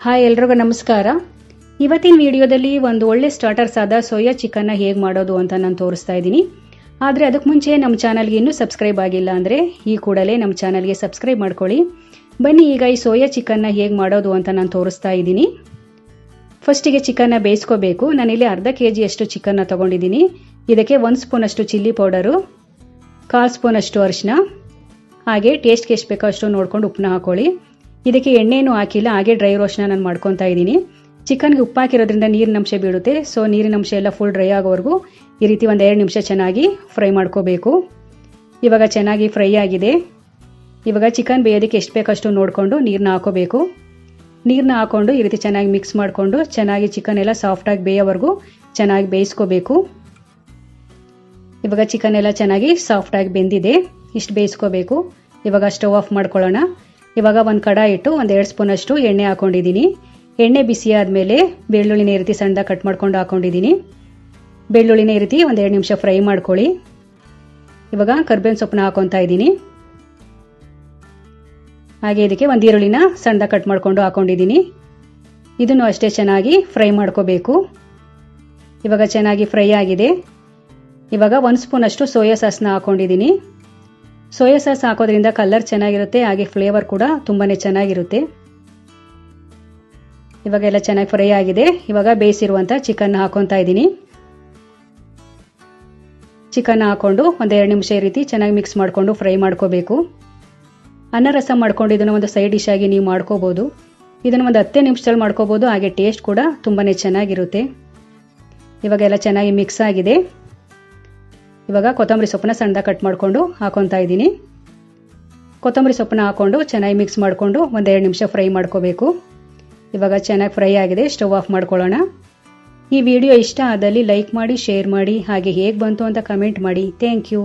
Hi ಎಲ್ರಿಗೂ ನಮಸ್ಕಾರ. ಇವತ್ತಿನ ವಿಡಿಯೋದಲ್ಲಿ ಒಂದು ಒಳ್ಳೆ ಸ್ಟಾರ್ಟರ್ಸ್ ಆದ ಸೋಯಾ ಚಿಕನ್ನ ಹೇಗೆ ಮಾಡೋದು ಅಂತ ನಾನು ತೋರಿಸ್ತಾ ಇದ್ದೀನಿ. ಆದರೆ ಅದಕ್ಕೆ ಮುಂಚೆ ನಮ್ಮ ಚಾನಲ್ಗೆ ಇನ್ನೂ ಸಬ್ಸ್ಕ್ರೈಬ್ ಆಗಿಲ್ಲ ಅಂದರೆ ಈ ಕೂಡಲೇ ನಮ್ಮ ಚಾನಲ್ಗೆ ಸಬ್ಸ್ಕ್ರೈಬ್ ಮಾಡ್ಕೊಳ್ಳಿ. ಬನ್ನಿ ಈಗ ಈ ಸೋಯಾ ಚಿಕನ್ನ ಹೇಗೆ ಮಾಡೋದು ಅಂತ ನಾನು ತೋರಿಸ್ತಾ ಇದ್ದೀನಿ. ಫಸ್ಟಿಗೆ ಚಿಕನ್ನ ಬೇಯಿಸ್ಕೋಬೇಕು. ನಾನಿಲ್ಲಿ ಅರ್ಧ kg ಅಷ್ಟು ಚಿಕನ್ನ ತೊಗೊಂಡಿದ್ದೀನಿ. ಇದಕ್ಕೆ 1 ಸ್ಪೂನ್ ಅಷ್ಟು ಚಿಲ್ಲಿ ಪೌಡರು, 1/4 ಸ್ಪೂನ್ ಅಷ್ಟು ಅರಿಶಿನ, ಹಾಗೆ ಟೇಸ್ಟ್ಗೆ ಎಷ್ಟು ಬೇಕೋ ಅಷ್ಟು ನೋಡ್ಕೊಂಡು ಉಪ್ಪನ್ನ ಹಾಕೊಳ್ಳಿ. ಇದಕ್ಕೆ ಎಣ್ಣೆನೂ ಹಾಕಿಲ್ಲ, ಹಾಗೆ ಡ್ರೈ ರೋಸ್ಟ್ನ ನಾನು ಮಾಡ್ಕೊತಾ ಇದ್ದೀನಿ. ಚಿಕನ್ಗೆ ಉಪ್ಪು ಹಾಕಿರೋದ್ರಿಂದ ನೀರಿನ ಅಂಶ ಬೀಳುತ್ತೆ. ಸೊ ನೀರಿನ ಅಂಶ ಎಲ್ಲ ಫುಲ್ ಡ್ರೈ ಆಗೋವರೆಗೂ ಈ ರೀತಿ 1-2 ನಿಮಿಷ ಚೆನ್ನಾಗಿ ಫ್ರೈ ಮಾಡ್ಕೋಬೇಕು. ಇವಾಗ ಚೆನ್ನಾಗಿ ಫ್ರೈ ಆಗಿದೆ. ಇವಾಗ ಚಿಕನ್ ಬೇಯೋದಕ್ಕೆ ಎಷ್ಟು ಬೇಕಷ್ಟು ನೋಡಿಕೊಂಡು ನೀರನ್ನ ಹಾಕೋಬೇಕು. ನೀರನ್ನ ಹಾಕೊಂಡು ಈ ರೀತಿ ಚೆನ್ನಾಗಿ ಮಿಕ್ಸ್ ಮಾಡಿಕೊಂಡು ಚೆನ್ನಾಗಿ ಚಿಕನ್ ಎಲ್ಲ ಸಾಫ್ಟಾಗಿ ಬೇಯೋವರೆಗೂ ಚೆನ್ನಾಗಿ ಬೇಯಿಸ್ಕೋಬೇಕು. ಇವಾಗ ಚಿಕನ್ ಎಲ್ಲ ಚೆನ್ನಾಗಿ ಸಾಫ್ಟಾಗಿ ಬೆಂದಿದೆ. ಇಷ್ಟು ಬೇಯಿಸ್ಕೋಬೇಕು. ಇವಾಗ ಸ್ಟವ್ ಆಫ್ ಮಾಡ್ಕೊಳ್ಳೋಣ. ಇವಾಗ ಒಂದು ಕಡಾಯಿ ಇಟ್ಟು 1-2 ಸ್ಪೂನ್ ಅಷ್ಟು ಎಣ್ಣೆ ಹಾಕೊಂಡಿದ್ದೀನಿ. ಎಣ್ಣೆ ಬಿಸಿ ಆದಮೇಲೆ ಬೆಳ್ಳುಳ್ಳಿನ ಈ ರೀತಿ ಸಣ್ಣದಾಗಿ ಕಟ್ ಮಾಡ್ಕೊಂಡು ಹಾಕೊಂಡಿದ್ದೀನಿ. ಬೆಳ್ಳುಳ್ಳಿನ ಈ ರೀತಿ 1-2 ನಿಮಿಷ ಫ್ರೈ ಮಾಡ್ಕೊಳ್ಳಿ. ಇವಾಗ ಕರ್ಬೇವಿನ ಸೊಪ್ಪನ್ನ ಹಾಕೊತಾ ಇದ್ದೀನಿ. ಹಾಗೆ ಇದಕ್ಕೆ ಒಂದು ಈರುಳ್ಳಿನ ಸಣ್ಣದಾಗಿ ಕಟ್ ಮಾಡ್ಕೊಂಡು ಹಾಕೊಂಡಿದ್ದೀನಿ. ಇದನ್ನು ಅಷ್ಟೇ ಚೆನ್ನಾಗಿ ಫ್ರೈ ಮಾಡ್ಕೋಬೇಕು. ಇವಾಗ ಚೆನ್ನಾಗಿ ಫ್ರೈ ಆಗಿದೆ. ಇವಾಗ 1 ಸ್ಪೂನ್ ಅಷ್ಟು ಸೋಯಾ ಸಾಸ್ನ ಹಾಕೊಂಡಿದ್ದೀನಿ. ಸೋಯಾ ಸಾಸ್ ಹಾಕೋದ್ರಿಂದ ಕಲರ್ ಚೆನ್ನಾಗಿರುತ್ತೆ, ಹಾಗೆ ಫ್ಲೇವರ್ ಕೂಡ ತುಂಬಾನೇ ಚೆನ್ನಾಗಿರುತ್ತೆ. ಇವಾಗ ಎಲ್ಲ ಚೆನ್ನಾಗಿ ಫ್ರೈ ಆಗಿದೆ. ಇವಾಗ ಬೇಯಿಸಿರುವಂಥ ಚಿಕನ್ ಹಾಕೊತಾ ಇದ್ದೀನಿ. ಚಿಕನ್ ಹಾಕೊಂಡು 1-2 ನಿಮಿಷ ಈ ರೀತಿ ಚೆನ್ನಾಗಿ ಮಿಕ್ಸ್ ಮಾಡಿಕೊಂಡು ಫ್ರೈ ಮಾಡ್ಕೋಬೇಕು. ಅನ್ನ ರಸ ಮಾಡ್ಕೊಂಡು ಇದನ್ನು ಒಂದು ಸೈಡ್ ಡಿಶ್ ಆಗಿ ನೀವು ಮಾಡ್ಕೋಬಹುದು. ಇದನ್ನು ಒಂದು 10 ನಿಮಿಷದಲ್ಲಿ ಮಾಡ್ಕೋಬಹುದು, ಹಾಗೆ ಟೇಸ್ಟ್ ಕೂಡ ತುಂಬಾನೇ ಚೆನ್ನಾಗಿರುತ್ತೆ. ಇವಾಗ ಎಲ್ಲ ಚೆನ್ನಾಗಿ ಮಿಕ್ಸ್ ಆಗಿದೆ. ಇವಾಗ ಕೊತ್ತಂಬರಿ ಸೊಪ್ಪನ್ನ ಸಣ್ಣದಾಗಿ ಕಟ್ ಮಾಡಿಕೊಂಡು ಹಾಕೊತಾ ಇದ್ದೀನಿ. ಕೊತ್ತಂಬರಿ ಸೊಪ್ಪನ್ನ ಹಾಕೊಂಡು ಚೆನ್ನಾಗಿ ಮಿಕ್ಸ್ ಮಾಡಿಕೊಂಡು 1-2 ನಿಮಿಷ ಫ್ರೈ ಮಾಡ್ಕೋಬೇಕು. ಇವಾಗ ಚೆನ್ನಾಗಿ ಫ್ರೈ ಆಗಿದೆ. ಸ್ಟವ್ ಆಫ್ ಮಾಡ್ಕೊಳ್ಳೋಣ. ಈ ವಿಡಿಯೋ ಇಷ್ಟ ಆದಲ್ಲಿ ಲೈಕ್ ಮಾಡಿ, ಶೇರ್ ಮಾಡಿ, ಹಾಗೆ ಹೇಗೆ ಬಂತು ಅಂತ ಕಮೆಂಟ್ ಮಾಡಿ. Thank you.